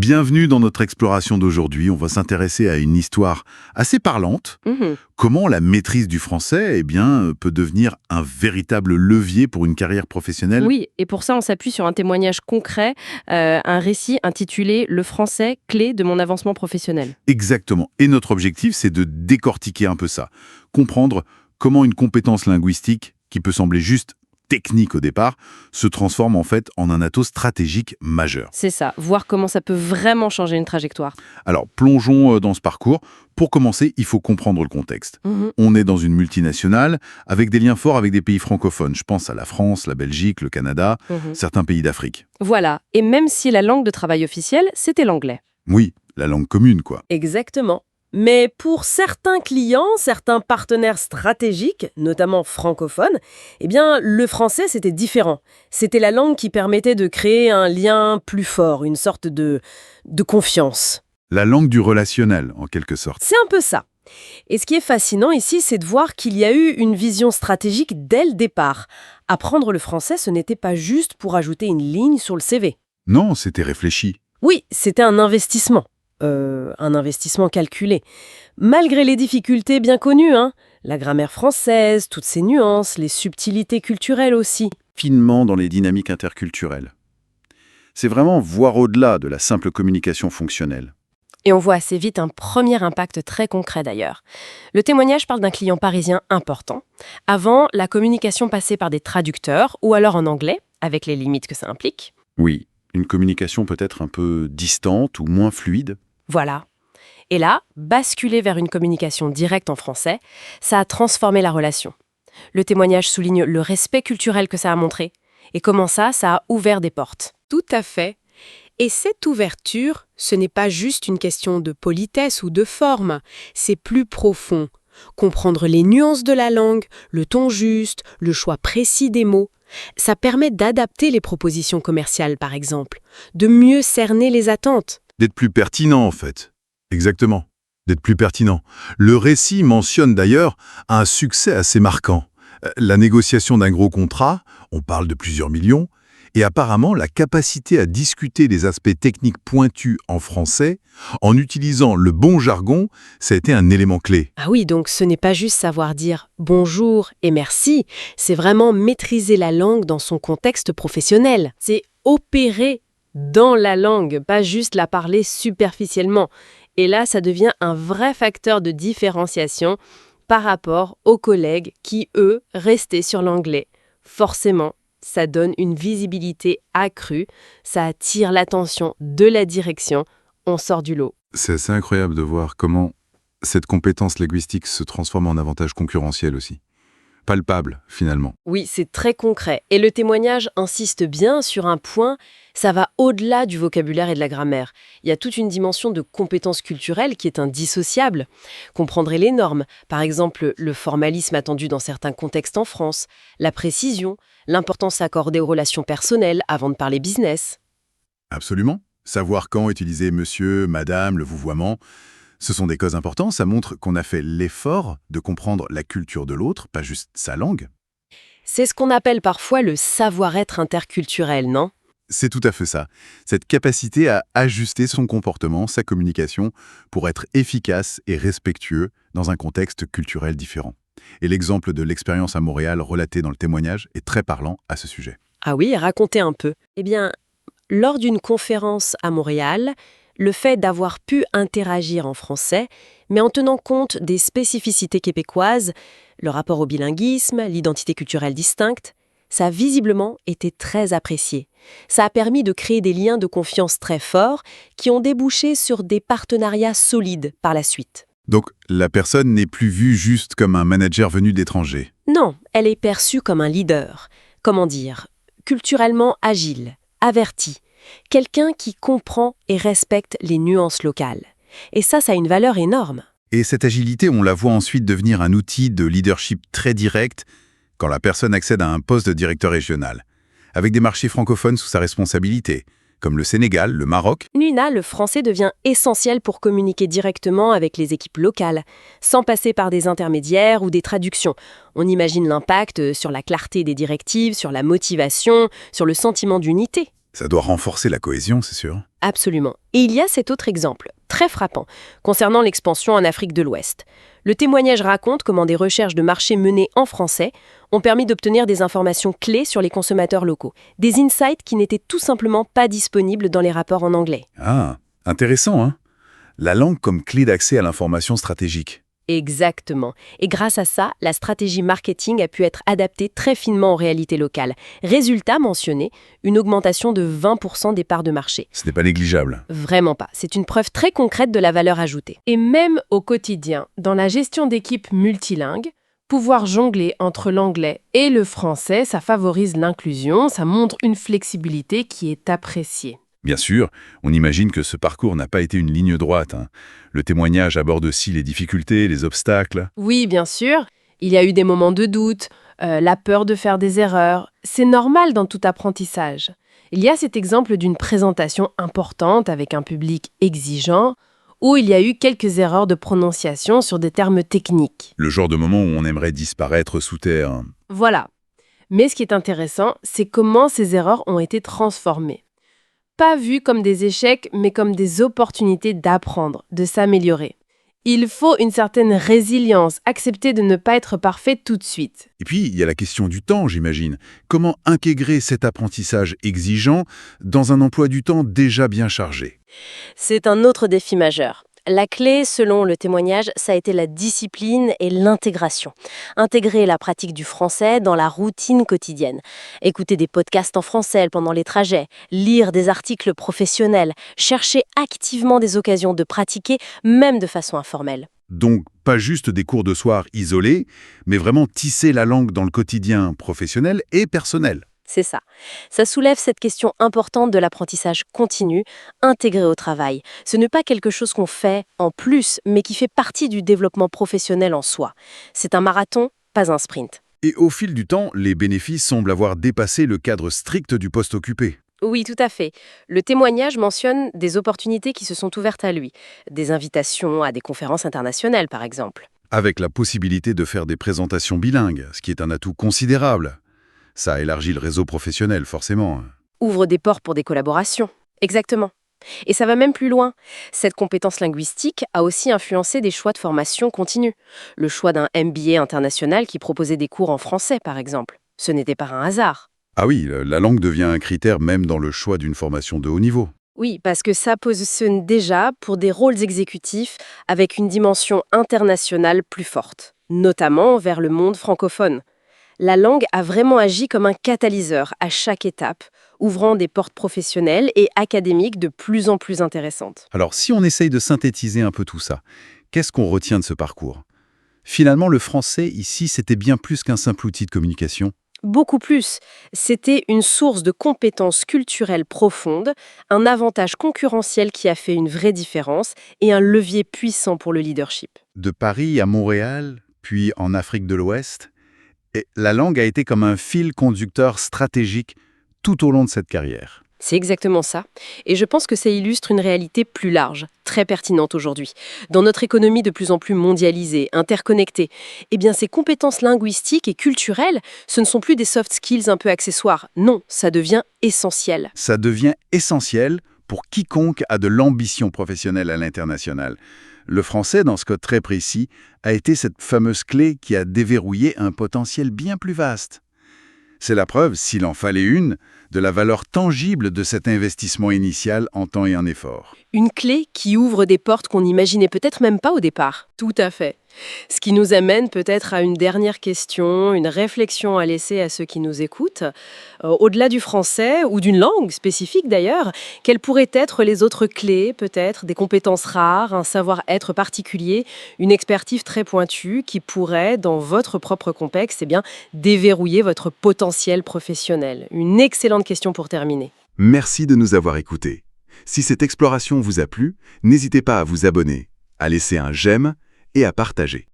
Bienvenue dans notre exploration d'aujourd'hui. On va s'intéresser à une histoire assez parlante. Mhm. Comment la maîtrise du français peut devenir un véritable levier pour une carrière professionnelle. Oui, et pour ça, on s'appuie sur un témoignage concret, un récit intitulé « Le français, clé de mon avancement professionnel Exactement. Et notre objectif, c'est de décortiquer un peu ça. Comprendre comment une compétence linguistique, qui peut sembler juste technique au départ, se transforme en fait en un atout stratégique majeur. ». C'est ça, voir comment ça peut vraiment changer une trajectoire. Alors, plongeons dans ce parcours. Pour commencer, il faut comprendre le contexte. Mhm. On est dans une multinationale avec des liens forts avec des pays francophones. Je pense à la France, la Belgique, le Canada, Mhm. certains pays d'Afrique. Voilà, et même si la langue de travail officielle, c'était l'anglais. Oui, la langue commune, quoi. Exactement. Mais pour certains clients, certains partenaires stratégiques, notamment francophones, eh bien, le français, c'était différent. C'était la langue qui permettait de créer un lien plus fort, une sorte de confiance. La langue du relationnel, en quelque sorte. C'est un peu ça. Et ce qui est fascinant ici, c'est de voir qu'il y a eu une vision stratégique dès le départ. Apprendre le français, ce n'était pas juste pour ajouter une ligne sur le CV. Non, c'était réfléchi. Oui, c'était un investissement. Un investissement calculé. Malgré les difficultés bien connues, la grammaire française, toutes ses nuances, les subtilités culturelles aussi. Finement dans les dynamiques interculturelles. C'est vraiment voir au-delà de la simple communication fonctionnelle. Et on voit assez vite un premier impact très concret d'ailleurs. Le témoignage parle d'un client parisien important. Avant, la communication passait par des traducteurs ou alors en anglais, avec les limites que ça implique. Oui, une communication peut-être un peu distante ou moins fluide. Voilà. Et là, basculer vers une communication directe en français, ça a transformé la relation. Le témoignage souligne le respect culturel que ça a montré et comment ça a ouvert des portes. Tout à fait. Et cette ouverture, ce n'est pas juste une question de politesse ou de forme, c'est plus profond. Comprendre les nuances de la langue, le ton juste, le choix précis des mots, ça permet d'adapter les propositions commerciales, par exemple, de mieux cerner les attentes. D'être plus pertinent, en fait. Exactement. D'être plus pertinent. Le récit mentionne d'ailleurs un succès assez marquant. La négociation d'un gros contrat, on parle de plusieurs millions, et apparemment la capacité à discuter des aspects techniques pointus en français, en utilisant le bon jargon, ça a été un élément clé. Ah oui, donc ce n'est pas juste savoir dire bonjour et merci, c'est vraiment maîtriser la langue dans son contexte professionnel. C'est opérer dans la langue, pas juste la parler superficiellement. Et là, ça devient un vrai facteur de différenciation par rapport aux collègues qui, eux, restaient sur l'anglais. Forcément, ça donne une visibilité accrue, ça attire l'attention de la direction, on sort du lot. C'est assez incroyable de voir comment cette compétence linguistique se transforme en avantage concurrentiel aussi. Palpable, finalement. Oui, c'est très concret. Et le témoignage insiste bien sur un point, ça va au-delà du vocabulaire et de la grammaire. Il y a toute une dimension de compétence culturelle qui est indissociable. Comprendre les normes, par exemple le formalisme attendu dans certains contextes en France, la précision, l'importance accordée aux relations personnelles avant de parler business. Absolument. Savoir quand utiliser monsieur, madame, le vouvoiement, ce sont des causes importantes. Ça montre qu'on a fait l'effort de comprendre la culture de l'autre, pas juste sa langue. C'est ce qu'on appelle parfois le savoir-être interculturel, non ? C'est tout à fait ça. Cette capacité à ajuster son comportement, sa communication, pour être efficace et respectueux dans un contexte culturel différent. Et l'exemple de l'expérience à Montréal relatée dans le témoignage est très parlant à ce sujet. Ah oui, racontez un peu. Eh bien, lors d'une conférence à Montréal, le fait d'avoir pu interagir en français, mais en tenant compte des spécificités québécoises, le rapport au bilinguisme, l'identité culturelle distincte, ça a visiblement été très apprécié. Ça a permis de créer des liens de confiance très forts qui ont débouché sur des partenariats solides par la suite. Donc, la personne n'est plus vue juste comme un manager venu de l'étranger. Non, elle est perçue comme un leader. Comment dire ? Culturellement agile, averti. Quelqu'un qui comprend et respecte les nuances locales. Et ça a une valeur énorme. Et cette agilité, on la voit ensuite devenir un outil de leadership très direct quand la personne accède à un poste de directeur régional, avec des marchés francophones sous sa responsabilité, comme le Sénégal, le Maroc. Nina, le français devient essentiel pour communiquer directement avec les équipes locales, sans passer par des intermédiaires ou des traductions. On imagine l'impact sur la clarté des directives, sur la motivation, sur le sentiment d'unité. Ça doit renforcer la cohésion, c'est sûr. Absolument. Et il y a cet autre exemple, très frappant, concernant l'expansion en Afrique de l'Ouest. Le témoignage raconte comment des recherches de marché menées en français ont permis d'obtenir des informations clés sur les consommateurs locaux. Des insights qui n'étaient tout simplement pas disponibles dans les rapports en anglais. Ah, intéressant, hein? La langue comme clé d'accès à l'information stratégique. Exactement. Et grâce à ça, la stratégie marketing a pu être adaptée très finement aux réalités locales. Résultat mentionné, une augmentation de 20% des parts de marché. Ce n'est pas négligeable. Vraiment pas. C'est une preuve très concrète de la valeur ajoutée. Et même au quotidien, dans la gestion d'équipes multilingues, pouvoir jongler entre l'anglais et le français, ça favorise l'inclusion, ça montre une flexibilité qui est appréciée. Bien sûr, on imagine que ce parcours n'a pas été une ligne droite, hein. Le témoignage aborde aussi les difficultés, les obstacles. Oui, bien sûr, il y a eu des moments de doute, la peur de faire des erreurs. C'est normal dans tout apprentissage. Il y a cet exemple d'une présentation importante avec un public exigeant, où il y a eu quelques erreurs de prononciation sur des termes techniques. Le genre de moment où on aimerait disparaître sous terre. Voilà. Mais ce qui est intéressant, c'est comment ces erreurs ont été transformées. Pas vues comme des échecs, mais comme des opportunités d'apprendre, de s'améliorer. Il faut une certaine résilience, accepter de ne pas être parfait tout de suite. Et puis, il y a la question du temps, j'imagine. Comment intégrer cet apprentissage exigeant dans un emploi du temps déjà bien chargé? C'est un autre défi majeur. La clé, selon le témoignage, ça a été la discipline et l'intégration. Intégrer la pratique du français dans la routine quotidienne. Écouter des podcasts en français pendant les trajets, lire des articles professionnels, chercher activement des occasions de pratiquer, même de façon informelle. Donc, pas juste des cours de soir isolés, mais vraiment tisser la langue dans le quotidien professionnel et personnel. C'est ça. Ça soulève cette question importante de l'apprentissage continu, intégré au travail. Ce n'est pas quelque chose qu'on fait en plus, mais qui fait partie du développement professionnel en soi. C'est un marathon, pas un sprint. Et au fil du temps, les bénéfices semblent avoir dépassé le cadre strict du poste occupé. Oui, tout à fait. Le témoignage mentionne des opportunités qui se sont ouvertes à lui. Des invitations à des conférences internationales, par exemple. Avec la possibilité de faire des présentations bilingues, ce qui est un atout considérable. Ça élargit le réseau professionnel, forcément. Ouvre des ports pour des collaborations. Exactement. Et ça va même plus loin. Cette compétence linguistique a aussi influencé des choix de formation continue. Le choix d'un MBA international qui proposait des cours en français, par exemple. Ce n'était pas un hasard. Ah oui, la langue devient un critère même dans le choix d'une formation de haut niveau. Oui, parce que ça positionne déjà pour des rôles exécutifs avec une dimension internationale plus forte, notamment vers le monde francophone. La langue a vraiment agi comme un catalyseur à chaque étape, ouvrant des portes professionnelles et académiques de plus en plus intéressantes. Alors, si on essaye de synthétiser un peu tout ça, qu'est-ce qu'on retient de ce parcours? Finalement, le français, ici, c'était bien plus qu'un simple outil de communication. Beaucoup plus. C'était une source de compétences culturelles profondes, un avantage concurrentiel qui a fait une vraie différence et un levier puissant pour le leadership. De Paris à Montréal, puis en Afrique de l'Ouest, et la langue a été comme un fil conducteur stratégique tout au long de cette carrière. C'est exactement ça. Et je pense que ça illustre une réalité plus large, très pertinente aujourd'hui. Dans notre économie de plus en plus mondialisée, interconnectée, eh bien ces compétences linguistiques et culturelles, ce ne sont plus des soft skills un peu accessoires. Non, ça devient essentiel. Ça devient essentiel pour quiconque a de l'ambition professionnelle à l'international. Le français, dans ce code très précis, a été cette fameuse clé qui a déverrouillé un potentiel bien plus vaste. C'est la preuve, s'il en fallait une, de la valeur tangible de cet investissement initial en temps et en effort. Une clé qui ouvre des portes qu'on n'imaginait peut-être même pas au départ. Tout à fait. Ce qui nous amène peut-être à une dernière question, une réflexion à laisser à ceux qui nous écoutent. Au-delà du français, ou d'une langue spécifique d'ailleurs, quelles pourraient être les autres clés, peut-être, des compétences rares, un savoir-être particulier, une expertise très pointue qui pourrait, dans votre propre contexte, déverrouiller votre potentiel professionnel? Une excellente question pour terminer. Merci de nous avoir écoutés. Si cette exploration vous a plu, n'hésitez pas à vous abonner, à laisser un j'aime et à partager.